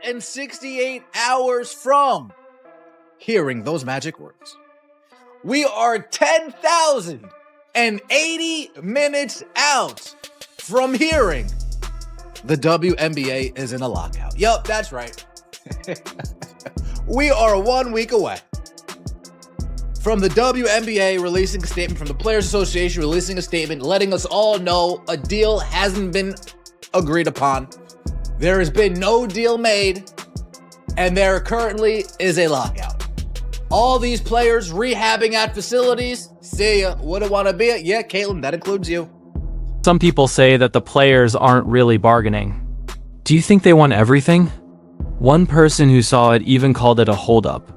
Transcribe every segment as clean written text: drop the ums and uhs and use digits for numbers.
168 hours from hearing those magic words. We are 10,080 minutes out from hearing the WNBA is in a lockout. Yup, that's right. We are 1 week away from the WNBA releasing a statement, from the Players Association releasing a statement, letting us all know a deal hasn't been agreed upon. There has been no deal made, and there currently is a lockout. All these players rehabbing at facilities, see ya, wouldn't want to be it. Yeah, Caitlin, that includes you. Some people say that the players aren't really bargaining. Do you think they want everything? One person who saw it even called it a holdup.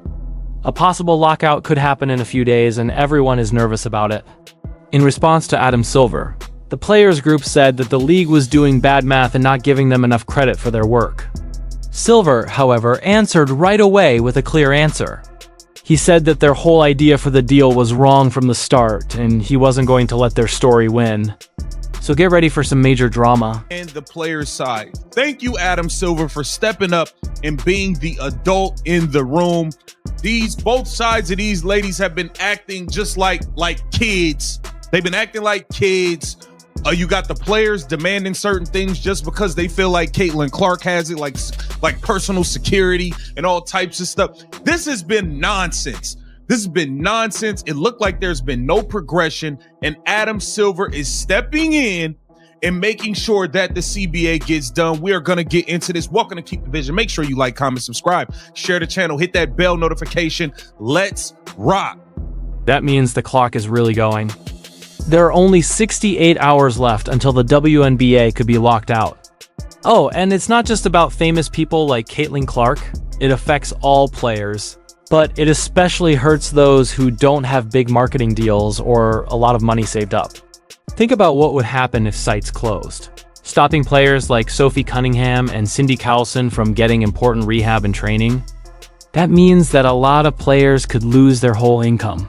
A possible lockout could happen in a few days, and everyone is nervous about it. In response to Adam Silver, the players group said that the league was doing bad math and not giving them enough credit for their work. Silver, however, answered right away with a clear answer. He said that their whole idea for the deal was wrong from the start, and he wasn't going to let their story win. So get ready for some major drama. And the players' side. Thank you, Adam Silver, for stepping up and being the adult in the room. Both sides of these ladies have been acting just like kids. They've been acting like kids. You got the players demanding certain things just because they feel like Caitlin Clark has it, like personal security and all types of stuff. This has been nonsense. It looked like there's been no progression, and Adam Silver is stepping in and making sure that the CBA gets done. We are going to get into this. Welcome to Keep the Vision. Make sure you like, comment, subscribe, share the channel, hit that bell notification. Let's rock. That means the clock is really going. There are only 68 hours left until the WNBA could be locked out. Oh, and it's not just about famous people like Caitlin Clark. It affects all players. But it especially hurts those who don't have big marketing deals or a lot of money saved up. Think about what would happen if sites closed. Stopping players like Sophie Cunningham and Cindy Carlson from getting important rehab and training. That means that a lot of players could lose their whole income.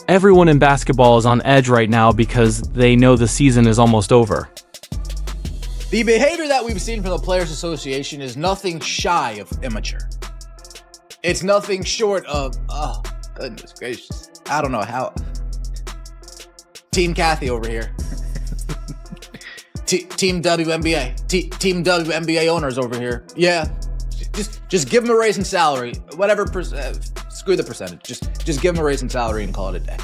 Everyone in basketball is on edge right now because they know the season is almost over. The behavior that we've seen from the Players Association is nothing shy of immature. It's nothing short of, oh, goodness gracious. I don't know how. Team Kathy over here. Team WNBA. Team WNBA owners over here. Yeah. Just give them a raise in salary. Whatever, screw the percentage. Just give them a raise in salary and call it a day.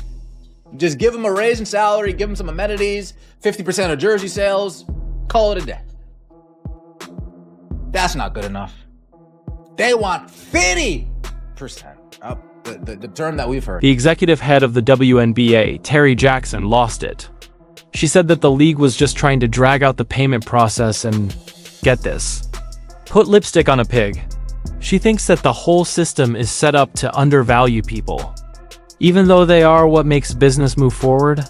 Just give them a raise in salary, give them some amenities, 50% of jersey sales, call it a day. That's not good enough. They want 50%. The term that we've heard. The executive head of the WNBA, Terry Jackson, lost it. She said that the league was just trying to drag out the payment process and, get this, put lipstick on a pig. She thinks that the whole system is set up to undervalue people, even though they are what makes business move forward.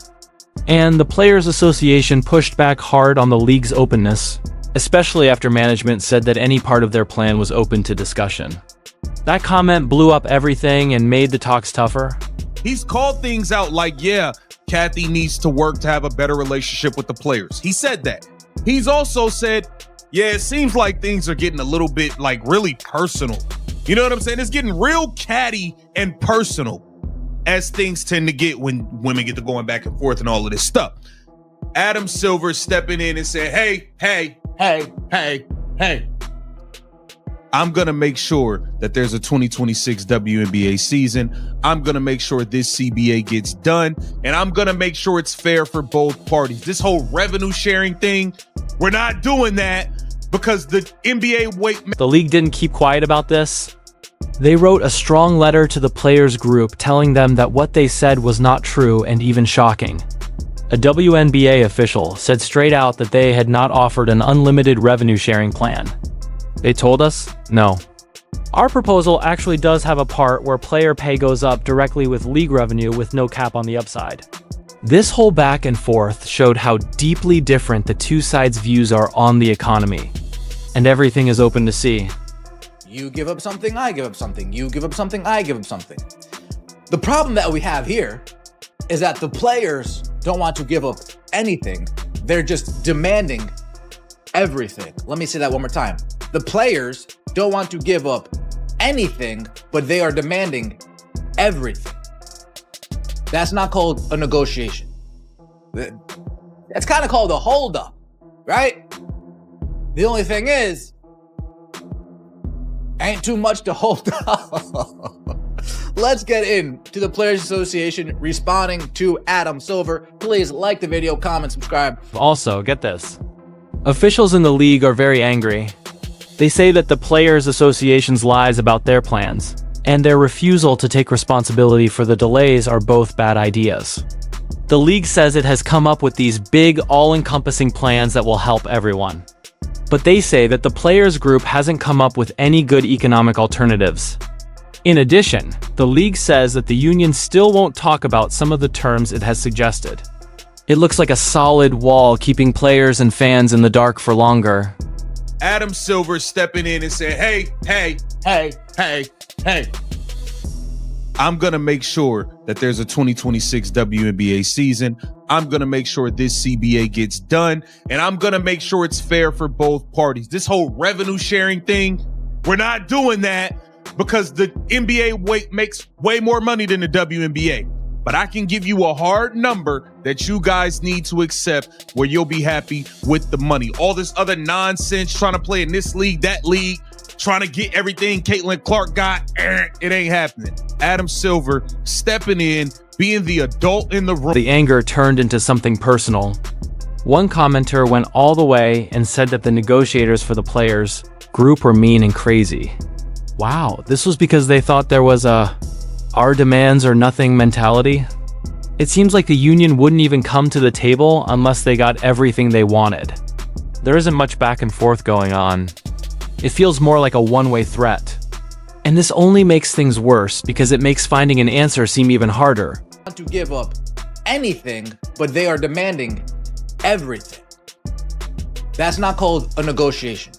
And the Players Association pushed back hard on the league's openness, especially after management said that any part of their plan was open to discussion. That comment blew up everything and made the talks tougher. He's called things out like, yeah, Kathy needs to work to have a better relationship with the players. He said that. He's also said, yeah, it seems like things are getting a little bit really personal. You know what I'm saying? It's getting real catty and personal, as things tend to get when women get to going back and forth and all of this stuff. Adam Silver stepping in and saying, hey, I'm going to make sure that there's a 2026 WNBA season. I'm going to make sure this CBA gets done, and I'm going to make sure it's fair for both parties. This whole revenue sharing thing, we're not doing that because the NBA The league didn't keep quiet about this. They wrote a strong letter to the players group telling them that what they said was not true and even shocking. A WNBA official said straight out that they had not offered an unlimited revenue sharing plan. They told us, no. Our proposal actually does have a part where player pay goes up directly with league revenue with no cap on the upside. This whole back and forth showed how deeply different the two sides' views are on the economy. And everything is open to see. You give up something, I give up something. You give up something, I give up something. The problem that we have here is that the players don't want to give up anything. They're just demanding everything. Let me say that one more time. The players don't want to give up anything, but they are demanding everything. That's not called a negotiation. That's kind of called a holdup, right? The only thing is, ain't too much to hold up. Let's get into the Players Association responding to Adam Silver. Please like the video, comment, subscribe. Also, get this. Officials in the league are very angry. They say that the Players Association's lies about their plans and their refusal to take responsibility for the delays are both bad ideas. The league says it has come up with these big, all-encompassing plans that will help everyone. But they say that the players group hasn't come up with any good economic alternatives. In addition, the league says that the union still won't talk about some of the terms it has suggested. It looks like a solid wall keeping players and fans in the dark for longer. Adam Silver stepping in and saying, hey, I'm going to make sure that there's a 2026 WNBA season. I'm going to make sure this CBA gets done, and I'm going to make sure it's fair for both parties. This whole revenue sharing thing, we're not doing that because the NBA makes way more money than the WNBA. But I can give you a hard number that you guys need to accept where you'll be happy with the money. All this other nonsense trying to play in this league, that league, trying to get everything Caitlin Clark got, it ain't happening. Adam Silver stepping in, being the adult in the room. The anger turned into something personal. One commenter went all the way and said that the negotiators for the players group were mean and crazy. Wow, this was because they thought there was a our demands or nothing mentality? It seems like the union wouldn't even come to the table unless they got everything they wanted. There isn't much back and forth going on. It feels more like a one-way threat. And this only makes things worse because it makes finding an answer seem even harder. Want to give up anything, but they are demanding everything. That's not called a negotiation.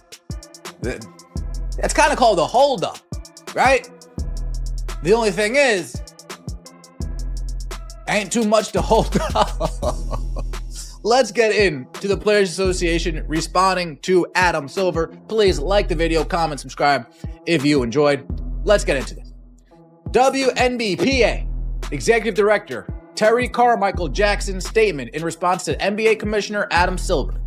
That's kind of called a holdup, right? The only thing is, ain't too much to hold up. Let's get into the Players Association responding to Adam Silver. Please like the video, comment, subscribe if you enjoyed. Let's get into this. WNBPA Executive Director Terry Carmichael Jackson's statement in response to NBA Commissioner Adam Silver.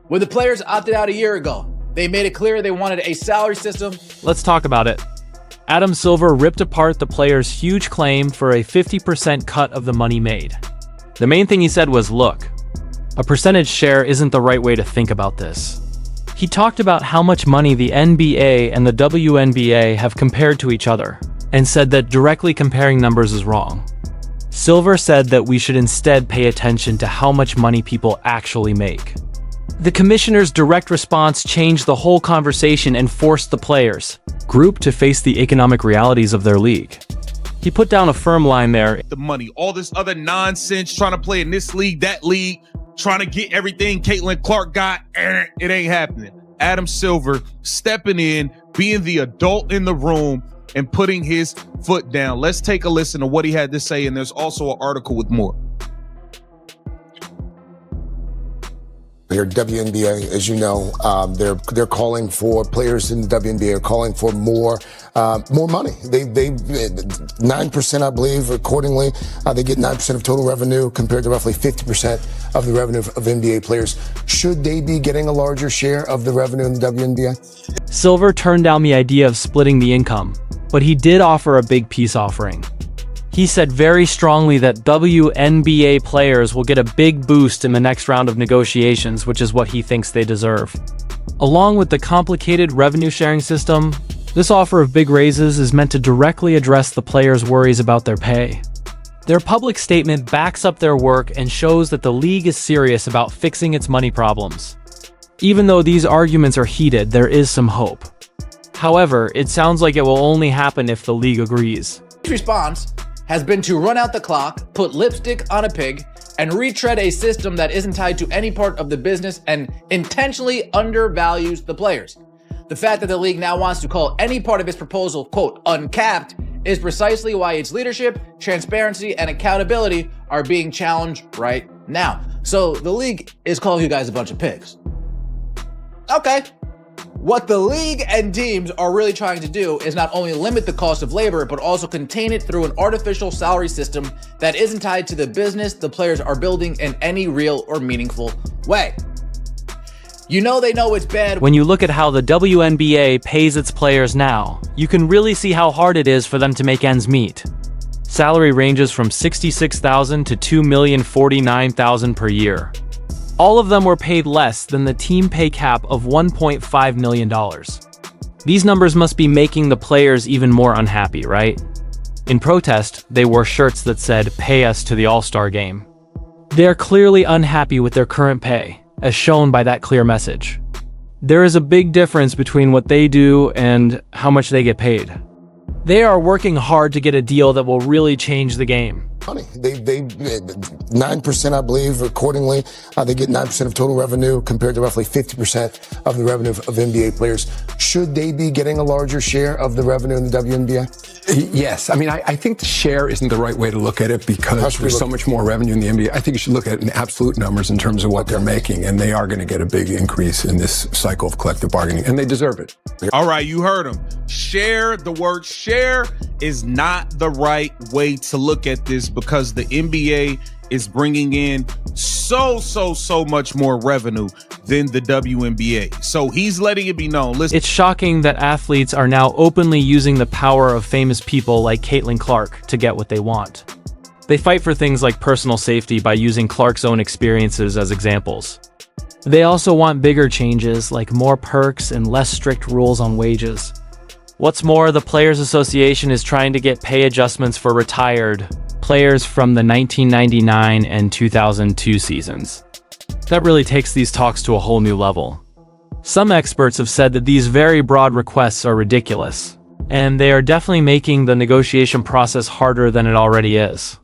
When the players opted out a year ago, they made it clear they wanted a salary system. Let's talk about it. Adam Silver ripped apart the players' huge claim for a 50% cut of the money made. The main thing he said was, look, a percentage share isn't the right way to think about this. He talked about how much money the NBA and the WNBA have compared to each other, and said that directly comparing numbers is wrong. Silver said that we should instead pay attention to how much money people actually make. The commissioner's direct response changed the whole conversation and forced the players group to face the economic realities of their league. He put down a firm line there. The money, all this other nonsense trying to play in this league, that league, trying to get everything Caitlin Clark got, it ain't happening. Adam Silver stepping in, being the adult in the room and putting his foot down. Let's take a listen to what he had to say, and there's also an article with more. Here at WNBA, as you know, they're calling for players in the WNBA are calling for more money. They 9%, I believe, accordingly. They get 9% of total revenue compared to roughly 50% of the revenue of NBA players. Should they be getting a larger share of the revenue in the WNBA? Silver turned down the idea of splitting the income, but he did offer a big peace offering. He said very strongly that WNBA players will get a big boost in the next round of negotiations, which is what he thinks they deserve. Along with the complicated revenue sharing system, this offer of big raises is meant to directly address the players' worries about their pay. Their public statement backs up their work and shows that the league is serious about fixing its money problems. Even though these arguments are heated, there is some hope. However, it sounds like it will only happen if the league agrees. His response has been to run out the clock, put lipstick on a pig, and retread a system that isn't tied to any part of the business and intentionally undervalues the players. The fact that the league now wants to call any part of its proposal, quote, uncapped, is precisely why its leadership, transparency, and accountability are being challenged right now. So the league is calling you guys a bunch of pigs. Okay. What the league and teams are really trying to do is not only limit the cost of labor, but also contain it through an artificial salary system that isn't tied to the business the players are building in any real or meaningful way. You know they know it's bad. When you look at how the WNBA pays its players now, you can really see how hard it is for them to make ends meet. Salary ranges from $66,000 to $2,049,000 per year. All of them were paid less than the team pay cap of $1.5 million. These numbers must be making the players even more unhappy, right? In protest, they wore shirts that said, "Pay us to the All-Star game." They're clearly unhappy with their current pay, as shown by that clear message. There is a big difference between what they do and how much they get paid. They are working hard to get a deal that will really change the game. Money. They 9%, I believe, accordingly. They get 9% of total revenue compared to roughly 50% of the revenue of NBA players. Should they be getting a larger share of the revenue in the WNBA? Yes. I mean, I think the share isn't the right way to look at it because there's so much more revenue in the NBA. I think you should look at it in absolute numbers in terms of what they're making, and they are going to get a big increase in this cycle of collective bargaining, and they deserve it. All right, you heard him. Share, the word share is not the right way to look at this because the NBA is bringing in so much more revenue than the WNBA. So he's letting it be known. Listen, it's shocking that athletes are now openly using the power of famous people like Caitlin Clark to get what they want. They fight for things like personal safety by using Clark's own experiences as examples. They also want bigger changes like more perks and less strict rules on wages. What's more, the Players Association is trying to get pay adjustments for retired players from the 1999 and 2002 seasons. That really takes these talks to a whole new level. Some experts have said that these very broad requests are ridiculous, and they are definitely making the negotiation process harder than it already is.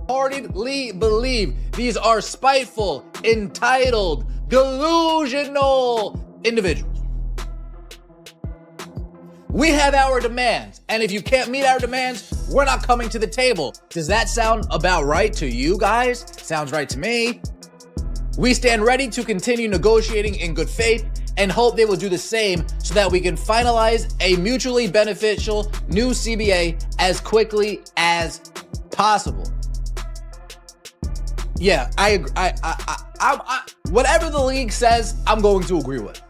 Wholeheartedly believe these are spiteful, entitled, delusional individuals. We have our demands, and if you can't meet our demands, we're not coming to the table. Does that sound about right to you guys? Sounds right to me. We stand ready to continue negotiating in good faith and hope they will do the same so that we can finalize a mutually beneficial new CBA as quickly as possible. Yeah, I agree. Whatever the league says, I'm going to agree with.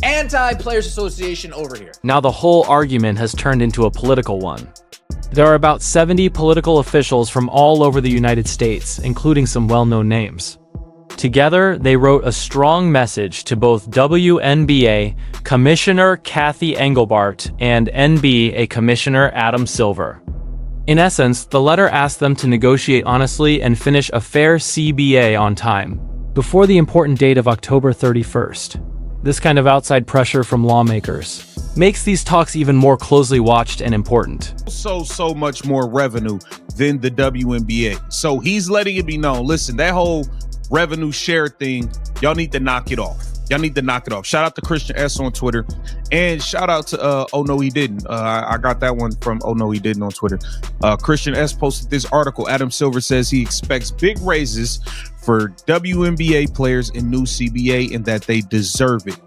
Anti-Players Association over here. Now the whole argument has turned into a political one. There are about 70 political officials from all over the United States, including some well-known names. Together, they wrote a strong message to both WNBA Commissioner Kathy Engelbart and NBA Commissioner Adam Silver. In essence, the letter asked them to negotiate honestly and finish a fair CBA on time, before the important date of October 31st. This kind of outside pressure from lawmakers makes these talks even more closely watched and important. So much more revenue than the WNBA. So he's letting it be known. Listen, that whole revenue share thing, y'all need to knock it off. Y'all need to knock it off. Shout out to Christian S on Twitter, and shout out to Oh No He Didn't. I got that one from Oh No He Didn't on Twitter. Christian S posted this article. Adam Silver says he expects big raises for WNBA players in new CBA and that they deserve it.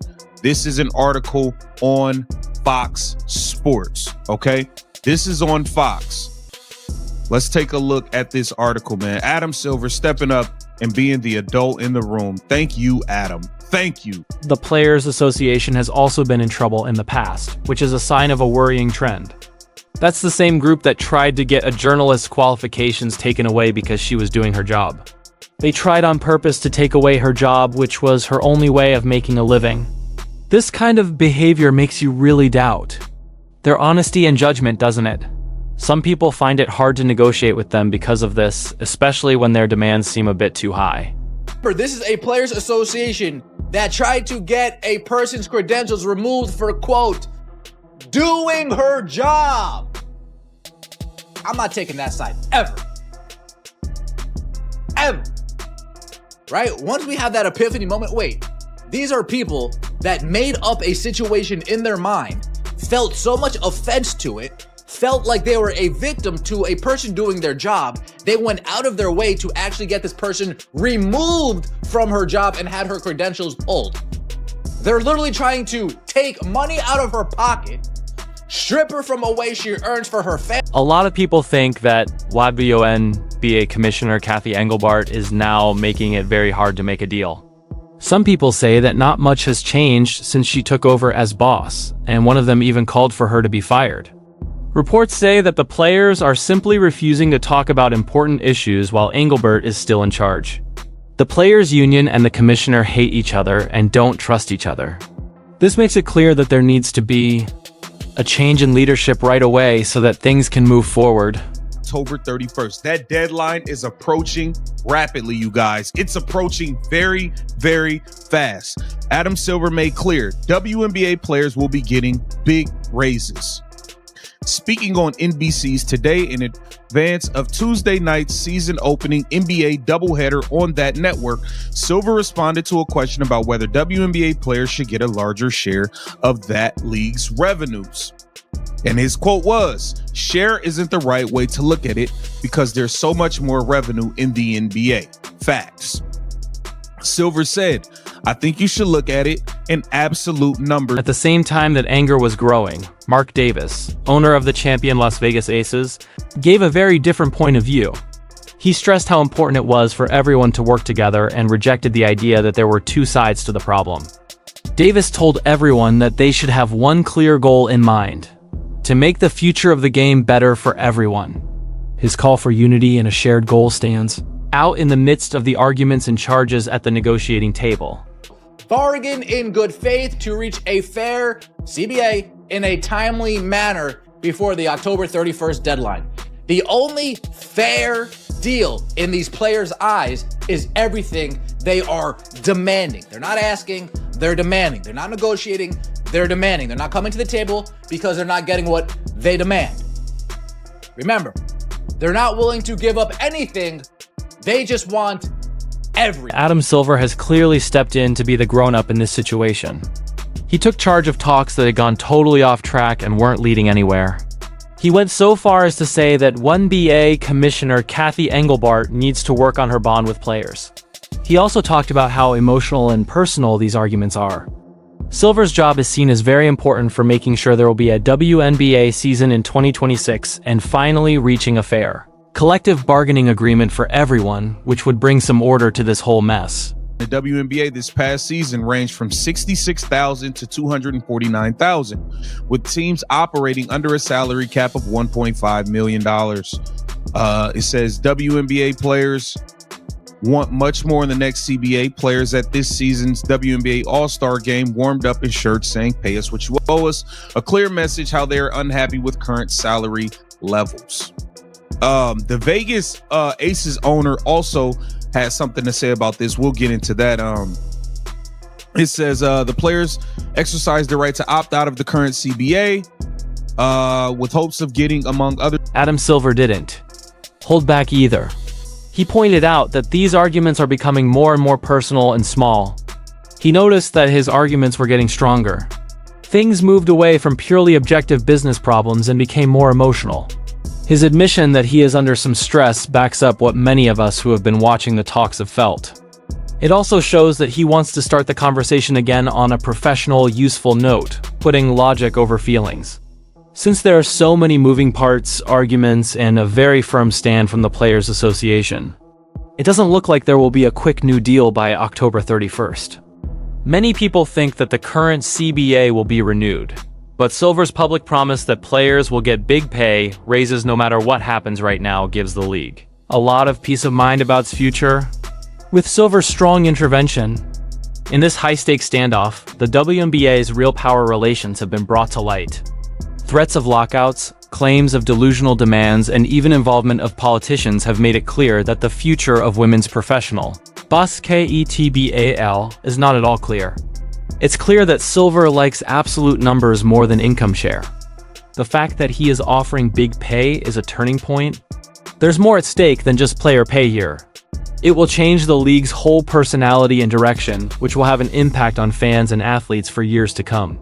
This is an article on Fox Sports, okay? This is on Fox. Let's take a look at this article, man. Adam Silver stepping up and being the adult in the room. Thank you, Adam. Thank you. The Players Association has also been in trouble in the past, which is a sign of a worrying trend. That's the same group that tried to get a journalist's qualifications taken away because she was doing her job. They tried on purpose to take away her job, which was her only way of making a living. This kind of behavior makes you really doubt their honesty and judgment, doesn't it? Some people find it hard to negotiate with them because of this, especially when their demands seem a bit too high. This is a Players Association that tried to get a person's credentials removed for, quote, doing her job. I'm not taking that side, ever. Ever. Right? Once we have that epiphany moment, wait, these are people that made up a situation in their mind, felt so much offense to it, felt like they were a victim to a person doing their job. They went out of their way to actually get this person removed from her job and had her credentials pulled. They're literally trying to take money out of her pocket, strip her from a way she earns for her family. A lot of people think that WNBA Commissioner Kathy Engelbart is now making it very hard to make a deal. Some people say that not much has changed since she took over as boss, and one of them even called for her to be fired. Reports say that the players are simply refusing to talk about important issues while Engelbart is still in charge. The players' union and the commissioner hate each other and don't trust each other. This makes it clear that there needs to be a change in leadership right away so that things can move forward. October 31st. That deadline is approaching rapidly, you guys. It's approaching very, very fast. Adam Silver made clear WNBA players will be getting big raises. Speaking on NBC's Today in advance of Tuesday night's season opening NBA doubleheader on that network, Silver responded to a question about whether WNBA players should get a larger share of that league's revenues. And his quote was, "Share isn't the right way to look at it because there's so much more revenue in the NBA. Facts." Silver said, "I think you should look at it in absolute numbers." At the same time that anger was growing, Mark Davis, owner of the champion Las Vegas Aces, gave a very different point of view. He stressed how important it was for everyone to work together and rejected the idea that there were two sides to the problem. Davis told everyone that they should have one clear goal in mind: to make the future of the game better for everyone. His call for unity and a shared goal stands out in the midst of the arguments and charges at the negotiating table. Bargain in good faith to reach a fair CBA in a timely manner before the October 31st deadline. The only fair deal in these players' eyes is everything they are demanding. They're not asking, they're demanding. They're not negotiating, they're demanding. They're not coming to the table because they're not getting what they demand. Remember, they're not willing to give up anything. They just want everything. Adam Silver has clearly stepped in to be the grown-up in this situation. He took charge of talks that had gone totally off track and weren't leading anywhere. He went so far as to say that WNBA Commissioner Kathy Engelbart needs to work on her bond with players. He also talked about how emotional and personal these arguments are. Silver's job is seen as very important for making sure there will be a WNBA season in 2026 and finally reaching a fair collective bargaining agreement for everyone, which would bring some order to this whole mess. The WNBA this past season ranged from 66,000 to 249,000, with teams operating under a salary cap of $1.5 million. It says WNBA players want much more in the next CBA. Players at this season's WNBA All-Star game warmed up in shirts saying, "Pay us what you owe us," a clear message how they are unhappy with current salary levels. The Vegas Aces owner also has something to say about this. We'll get into that. It says the players exercise their right to opt out of the current CBA with hopes of getting, among other. Adam Silver didn't hold back either. He pointed out that these arguments are becoming more and more personal and small. He noticed that his arguments were getting stronger. Things moved away from purely objective business problems and became more emotional. His admission that he is under some stress backs up what many of us who have been watching the talks have felt. It also shows that he wants to start the conversation again on a professional, useful note, putting logic over feelings. Since there are so many moving parts, arguments, and a very firm stand from the Players Association, it doesn't look like there will be a quick new deal by October 31st. Many people think that the current CBA will be renewed, but Silver's public promise that players will get big pay raises no matter what happens right now gives the league a lot of peace of mind about its future. With Silver's strong intervention in this high-stakes standoff, the WNBA's real power relations have been brought to light. Threats of lockouts, claims of delusional demands, and even involvement of politicians have made it clear that the future of women's professional basketball is not at all clear. It's clear that Silver likes absolute numbers more than income share. The fact that he is offering big pay is a turning point. There's more at stake than just player pay here. It will change the league's whole personality and direction, which will have an impact on fans and athletes for years to come.